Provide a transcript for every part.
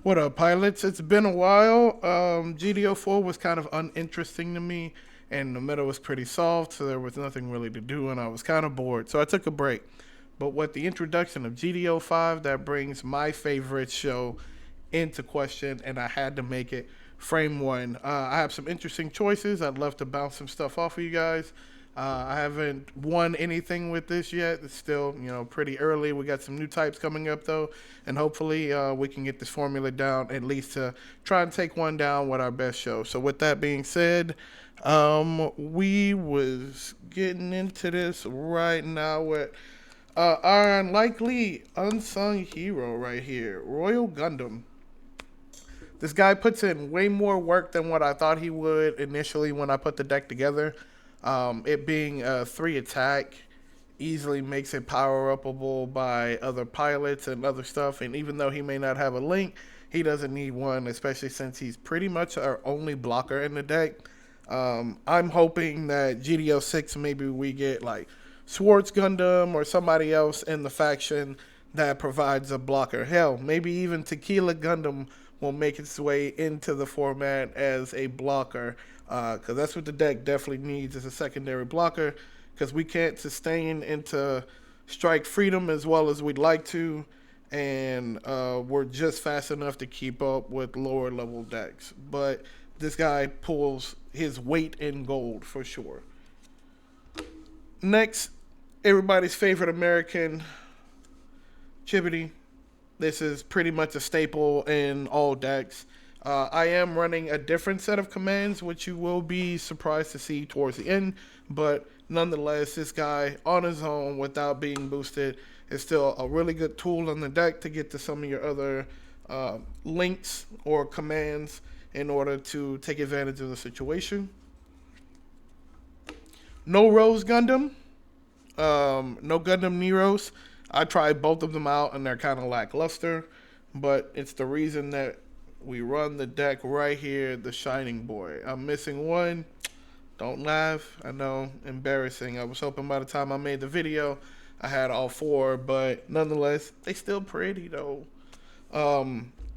What up, pilots? It's been a while. GD04 was kind of uninteresting to me, and the meta was pretty soft, so there was nothing really to do, and I was kind of bored, so I took a break. But with the introduction of GD05, that brings my favorite show into question, and I had to make it frame one. I have some interesting choices. I'd love to bounce some stuff off of you guys. I haven't won anything with this yet. It's still, pretty early. We got some new types coming up though, and hopefully we can get this formula down at least to try and take one down with our best show. So with that being said, we was getting into this right now with our unlikely unsung hero right here, Royal Gundam. This guy puts in way more work than what I thought he would initially when I put the deck together. It being a 3 attack easily makes it power upable by other pilots and other stuff. And even though he may not have a link, he doesn't need one, especially since he's pretty much our only blocker in the deck. I'm hoping that GD06 maybe we get like Swartz Gundam or somebody else in the faction that provides a blocker. Hell, maybe even Tequila Gundam will make its way into the format as a blocker, because that's what the deck definitely needs as a secondary blocker, because we can't sustain into strike freedom as well as we'd like to, and we're just fast enough to keep up with lower level decks. But this guy pulls his weight in gold for sure. Next, everybody's favorite American, Chibbity. This is pretty much a staple in all decks. I am running a different set of commands, which you will be surprised to see towards the end. But nonetheless, this guy on his own without being boosted is still a really good tool in the deck to get to some of your other links or commands in order to take advantage of the situation. No Rose Gundam. No Gundam Neros. I tried both of them out and they're kind of lackluster, but it's the reason that we run the deck right here, the Shining Boy. I'm missing one. Don't laugh. I know, embarrassing. I was hoping by the time I made the video, I had all 4, but nonetheless, they still pretty though.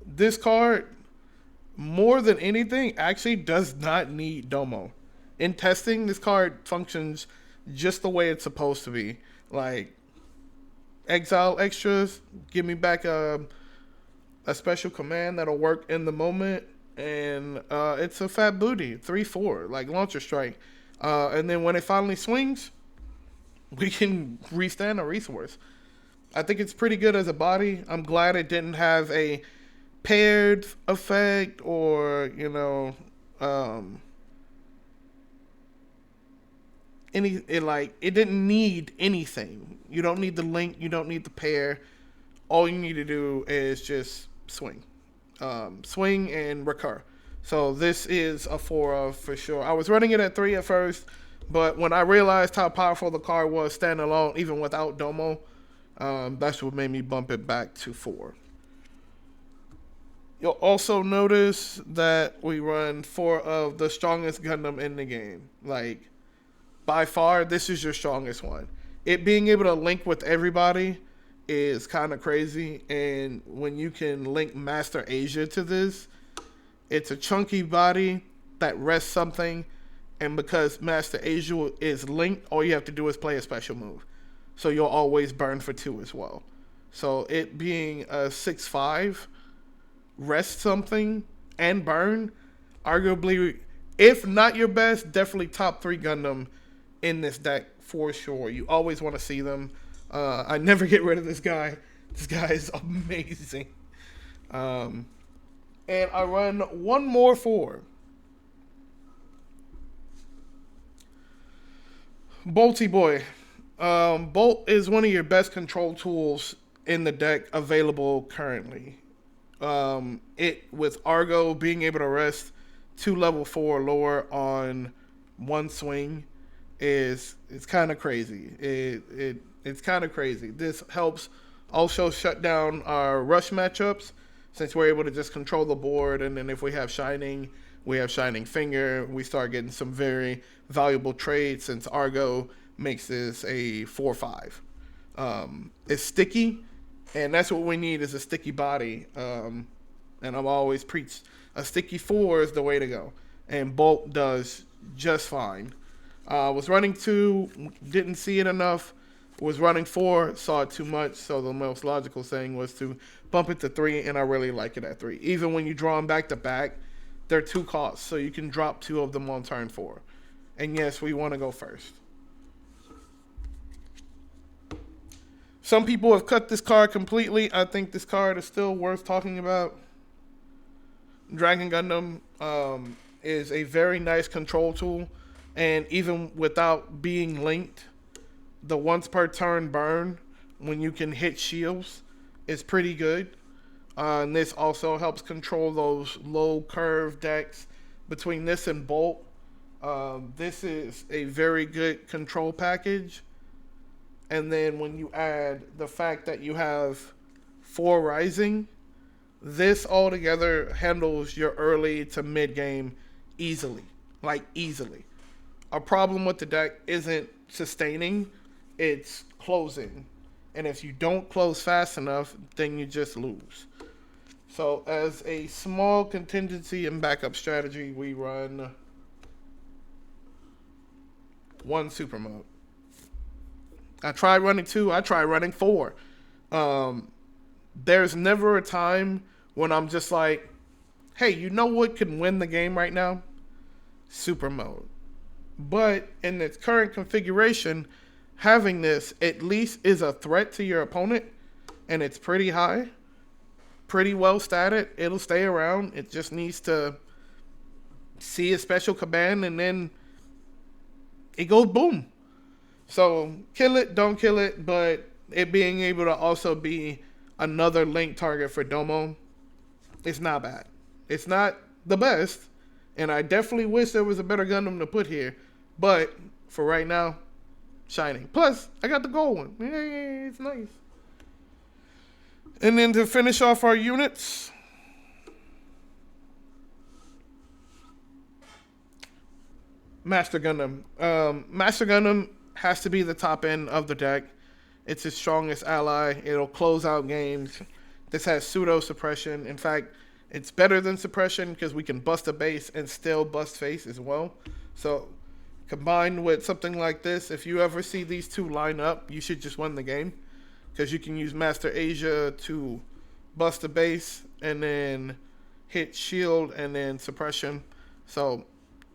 This card, more than anything, actually does not need Domo. In testing, this card functions just the way it's supposed to be. Like, exile extras, give me back a special command that'll work in the moment, and it's a fat booty, 3/4, like launcher strike. And then when it finally swings, we can restand a resource. I think it's pretty good as a body. I'm glad it didn't have a paired effect or, it didn't need anything. You don't need the link, you don't need the pair. All you need to do is just swing. Swing and recur. So this is a 4 of for sure. I was running it at 3 at first, but when I realized how powerful the card was standalone, even without Domo, that's what made me bump it back to 4. You'll also notice that we run 4 of the strongest Gundam in the game. Like, by far, this is your strongest one. It being able to link with everybody is kind of crazy, and when you can link Master Asia to this, it's a chunky body that rests something, and because Master Asia is linked, all you have to do is play a special move. So you'll always burn for 2 as well. So it being a 6/5, rest something, and burn, arguably, if not your best, definitely top 3 Gundam in this deck for sure. You always want to see them. I never get rid of this guy. This guy is amazing. And I run one more 4. Bolty Boy. Bolt is one of your best control tools in the deck available currently. It with Argo being able to rest 2 level 4 lower on 1 swing is it's kind of crazy. It's kind of crazy. This helps also shut down our rush matchups since we're able to just control the board, and then if we have Shining, we have Shining Finger. We start getting some very valuable trades since Argo makes this a 4/5. It's sticky, and that's what we need is a sticky body. And I've always preached a sticky 4 is the way to go. And Bolt does just fine. Was running 2, didn't see it enough. Was running 4, saw it too much. So the most logical thing was to bump it to 3, and I really like it at 3. Even when you draw them back to back, they're 2 costs, so you can drop 2 of them on turn 4. And yes, we want to go first. Some people have cut this card completely. I think this card is still worth talking about. Dragon Gundam is a very nice control tool, and even without being linked, the once per turn burn when you can hit shields is pretty good. And this also helps control those low curve decks. Between this and Bolt, this is a very good control package. And then when you add the fact that you have 4 Rising, this altogether handles your early to mid game easily. Like, easily. A problem with the deck isn't sustaining, it's closing. And if you don't close fast enough, then you just lose. So as a small contingency and backup strategy, we run 1 super mode. I tried running 2, I tried running 4. There's never a time when I'm just like, hey, you know what can win the game right now? Super mode. But in its current configuration, having this at least is a threat to your opponent, and it's pretty high, pretty well statted. It'll stay around. It just needs to see a special command, and then it goes boom. So kill it, don't kill it, but it being able to also be another link target for Domo, it's not bad. It's not the best, and I definitely wish there was a better Gundam to put here, but for right now, shining. Plus, I got the gold one. Yay, it's nice. And then to finish off our units, Master Gundam. Master Gundam has to be the top end of the deck. It's its strongest ally. It'll close out games. This has pseudo suppression. In fact, it's better than suppression because we can bust a base and still bust face as well. So combined with something like this, if you ever see these two line up, you should just win the game, because you can use Master Asia to bust a base and then hit shield and then suppression. So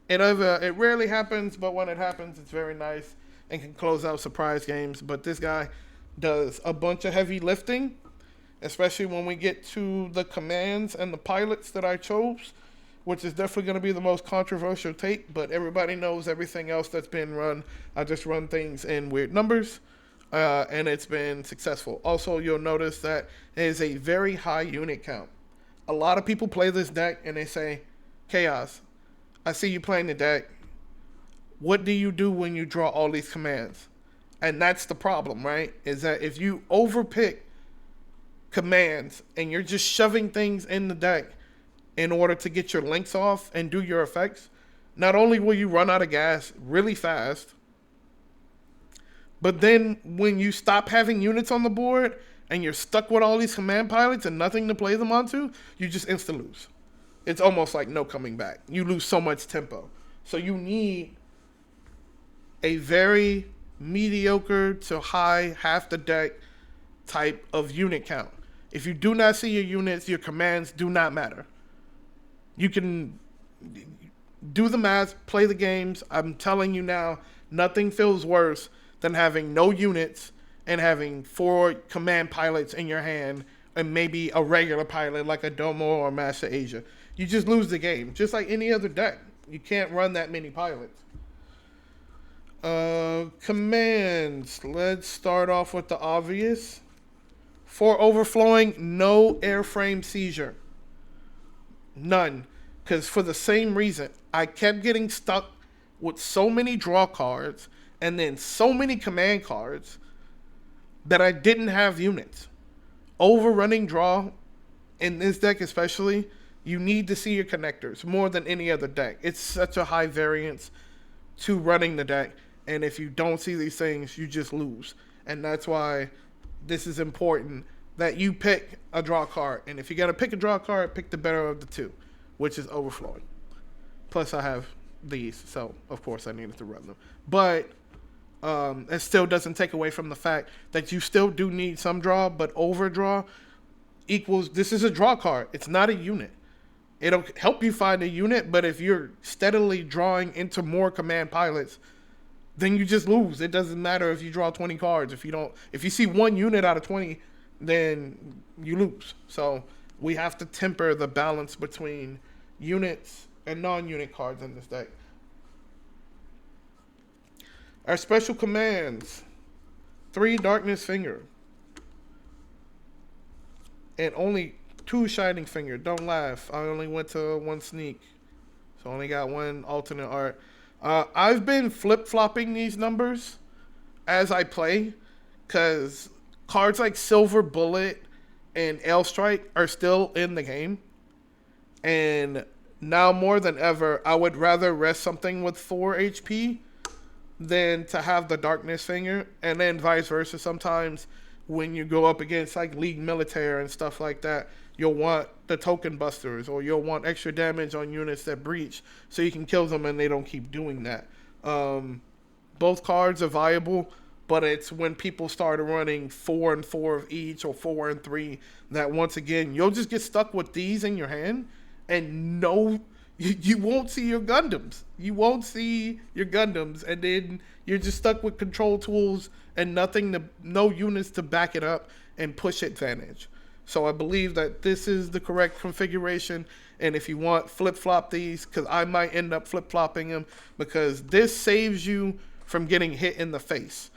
it rarely happens, but when it happens, it's very nice and can close out surprise games. But this guy does a bunch of heavy lifting, especially when we get to the commands and the pilots that I chose, which is definitely going to be the most controversial take, but everybody knows everything else that's been run. I just run things in weird numbers, and it's been successful. Also, you'll notice that it is a very high unit count. A lot of people play this deck and they say, Chaos, I see you playing the deck. What do you do when you draw all these commands? And that's the problem, right? Is that if you overpick commands and you're just shoving things in the deck in order to get your links off and do your effects, not only will you run out of gas really fast, but then when you stop having units on the board and you're stuck with all these command pilots and nothing to play them onto, you just insta lose. It's almost like no coming back. You lose so much tempo. So you need a very mediocre to high half the deck type of unit count. If you do not see your units, your commands do not matter. You can do the math, play the games. I'm telling you now, nothing feels worse than having no units and having 4 command pilots in your hand and maybe a regular pilot like a Domo or Master Asia. You just lose the game, just like any other deck. You can't run that many pilots. Commands. Let's start off with the obvious. For overflowing, no airframe seizure. None. Because for the same reason, I kept getting stuck with so many draw cards and then so many command cards that I didn't have units. Overrunning draw, in this deck especially, you need to see your connectors more than any other deck. It's such a high variance to running the deck. And if you don't see these things, you just lose. And that's why this is important that you pick a draw card. And if you got to pick a draw card, pick the better of the two, which is overflowing. Plus, I have these, so of course I needed to run them. But it still doesn't take away from the fact that you still do need some draw, but overdraw equals this is a draw card. It's not a unit. It'll help you find a unit, but if you're steadily drawing into more command pilots, then you just lose. It doesn't matter if you draw 20 cards. If you see one unit out of 20, then you lose. So we have to temper the balance between units and non-unit cards in this deck. Our special commands: 3 Darkness Finger, and only 2 Shining Finger. Don't laugh. I only went to 1 sneak, so I only got 1 alternate art. I've been flip-flopping these numbers as I play, because cards like Silver Bullet and L Strike are still in the game. And now more than ever, I would rather rest something with 4 HP than to have the Darkness Finger. And then vice versa. Sometimes when you go up against like League Militaire and stuff like that, you'll want the Token Busters, or you'll want extra damage on units that breach so you can kill them and they don't keep doing that. Both cards are viable, but it's when people start running 4 and 4 of each, or 4 and 3, that once again, you'll just get stuck with these in your hand, and you won't see your Gundams. You won't see your Gundams, and then you're just stuck with control tools and no units to back it up and push advantage. So I believe that this is the correct configuration. And if you want, flip-flop these, because I might end up flip-flopping them, because this saves you from getting hit in the face.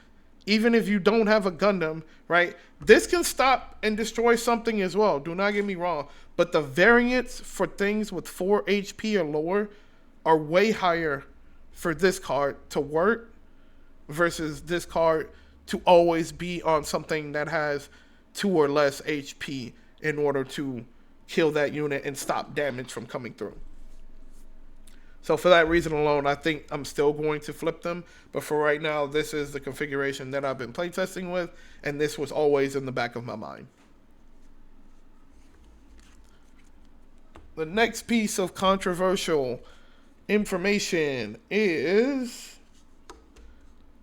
Even if you don't have a Gundam, right? This can stop and destroy something as well. Do not get me wrong. But the variance for things with 4 HP or lower are way higher for this card to work versus this card to always be on something that has 2 or less HP in order to kill that unit and stop damage from coming through. So for that reason alone, I think I'm still going to flip them. But for right now, this is the configuration that I've been playtesting with, and this was always in the back of my mind. The next piece of controversial information is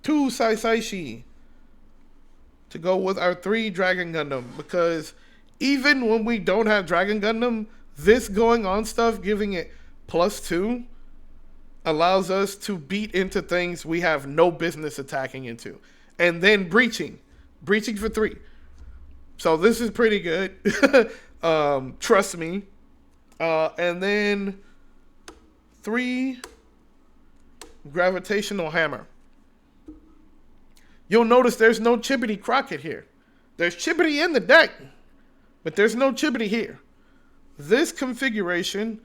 2 Saisaishi to go with our 3 Dragon Gundam, because even when we don't have Dragon Gundam, this going on stuff, giving it +2, allows us to beat into things we have no business attacking into. And then breaching for 3. So this is pretty good. Trust me. And then 3 Gravitational Hammer. You'll notice there's no Chibbity Crockett here. There's Chibbity in the deck, but there's no Chibbity here. This configuration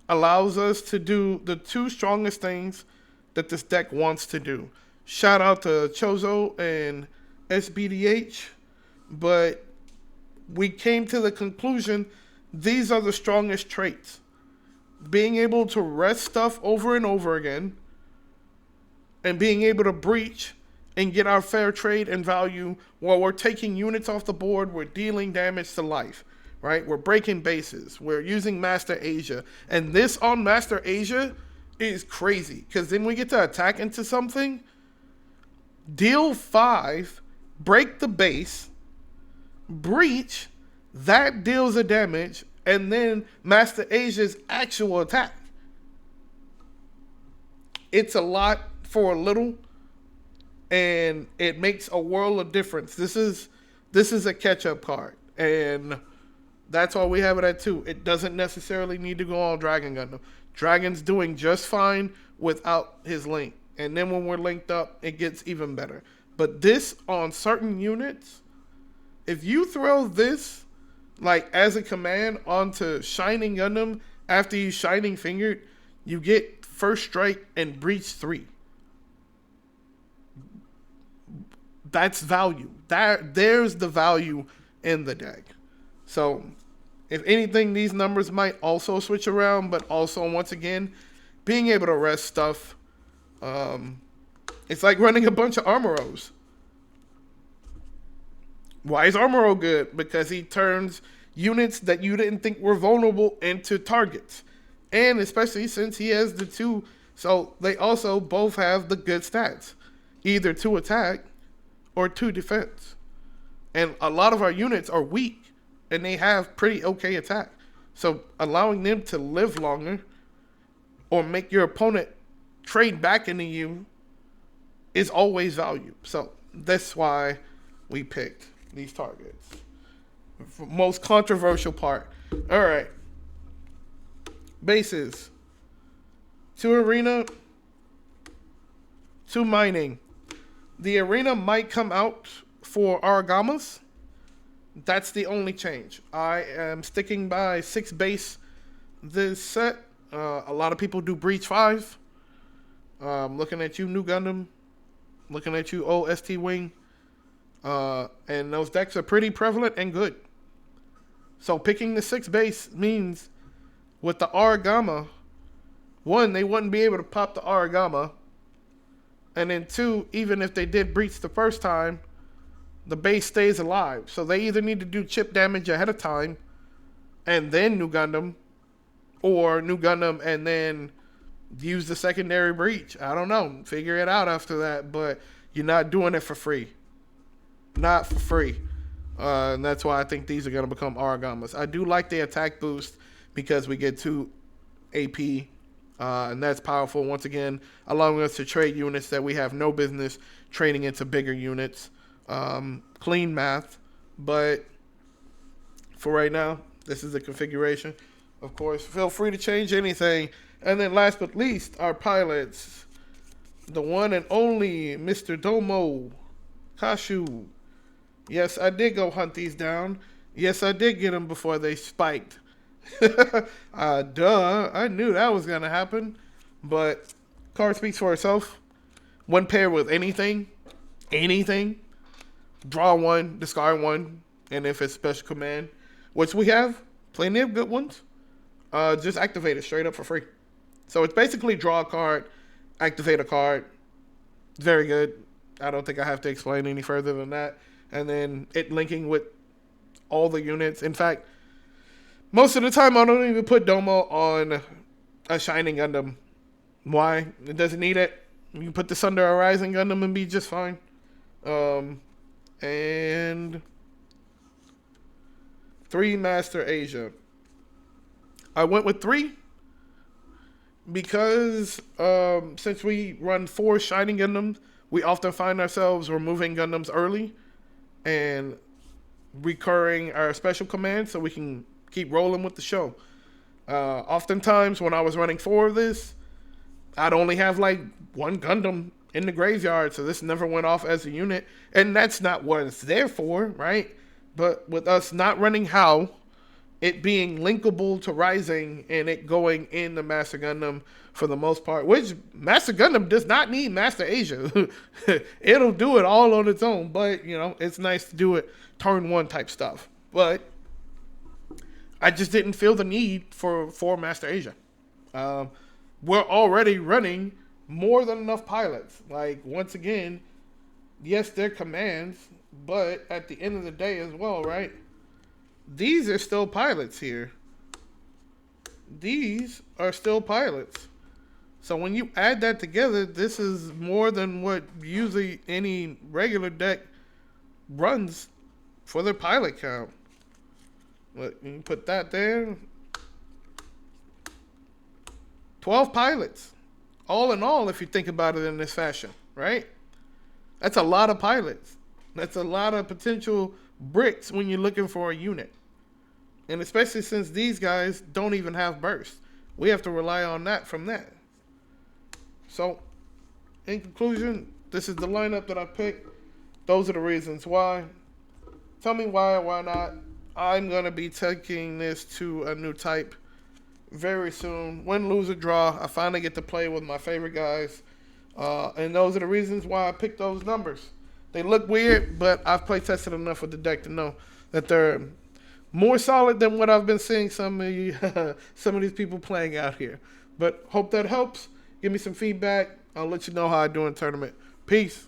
allows us to do the 2 strongest things that this deck wants to do. Shout out to Chozo and SBDH, but we came to the conclusion these are the strongest traits. Being able to rest stuff over and over again, and being able to breach and get our fair trade and value while we're taking units off the board, we're dealing damage to life, right? We're breaking bases. We're using Master Asia. And this on Master Asia is crazy, because then we get to attack into something, deal 5, break the base, breach, that deals a damage, and then Master Asia's actual attack. It's a lot for a little, and it makes a world of difference. This is a catch-up card, and that's why we have it at 2. It doesn't necessarily need to go on Dragon Gundam. Dragon's doing just fine without his link, and then when we're linked up, it gets even better. But this on certain units, if you throw this like as a command onto Shining Gundam after you Shining Fingered, you get First Strike and Breach 3. That's value. There's the value in the deck. So, if anything, these numbers might also switch around, but also, once again, being able to rest stuff, it's like running a bunch of Armoros. Why is Armoro good? Because he turns units that you didn't think were vulnerable into targets. And especially since he has the two, so they also both have the good stats. Either 2 attack or 2 defense. And a lot of our units are weak and they have pretty okay attack. So allowing them to live longer or make your opponent trade back into you is always value. So that's why we picked these targets. Most controversial part. All right. Bases. 2 arena. 2 mining. The arena might come out for Aragamas. That's the only change. I am sticking by 6 base this set. A lot of people do Breach 5. Looking at you, New Gundam. Looking at you, OST Wing. And those decks are pretty prevalent and good. So picking the 6 base means with the Aragama, 1, they wouldn't be able to pop the Aragama. And then 2, even if they did breach the first time, the base stays alive. So they either need to do chip damage ahead of time and then New Gundam, or New Gundam and then use the secondary breach. I don't know. Figure it out after that, but you're not doing it for free. Not for free. And that's why I think these are going to become Aragamas. I do like the attack boost because we get 2 AP, and that's powerful. Once again, allowing us to trade units that we have no business trading into bigger units. Clean math, but for right now, this is the configuration. Of course, feel free to change anything. And then last but least, our pilots. The one and only Mr. Domo Kashu. Yes, I did go hunt these down. Yes, I did get them before they spiked. Duh. I knew that was going to happen. But card speaks for itself. One pair with anything. Draw 1, discard 1. And if it's special command, which we have plenty of good ones, just activate it straight up for free. So it's basically draw a card, activate a card. Very good. I don't think I have to explain any further than that. And then it linking with all the units. In fact, most of the time I don't even put Domo on a Shining Gundam. Why? It doesn't need it. You can put this under a Rising Gundam and be just fine. And 3 Master Asia. I went with 3 because since we run 4 Shining Gundams, we often find ourselves removing Gundams early and recurring our special commands so we can keep rolling with the show. Oftentimes when I was running 4 of this, I'd only have like 1 Gundam in the graveyard, so this never went off as a unit, and that's not what it's there for, right? But with us not running HOW, it being linkable to Rising and it going in the Master Gundam for the most part, which Master Gundam does not need Master Asia. It'll do it all on its own, but, you know, it's nice to do it turn 1 type stuff. But I just didn't feel the need for Master Asia. We're already running more than enough pilots. Like, once again, yes, they're commands, but at the end of the day as well, right? These are still pilots here. These are still pilots. So when you add that together, this is more than what usually any regular deck runs for their pilot count. Look, you can put that there. 12 pilots. All in all, if you think about it in this fashion, right? That's a lot of pilots. That's a lot of potential bricks when you're looking for a unit. And especially since these guys don't even have burst. We have to rely on that from that. So, in conclusion, this is the lineup that I picked. Those are the reasons why. Tell me why or why not. I'm going to be taking this to a new type very soon. Win, lose, or draw, I finally get to play with my favorite guys. And those are the reasons why I picked those numbers. They look weird, but I've play tested enough with the deck to know that they're more solid than what I've been seeing some of these people playing out here. But hope that helps. Give me some feedback. I'll let you know how I do in tournament. Peace.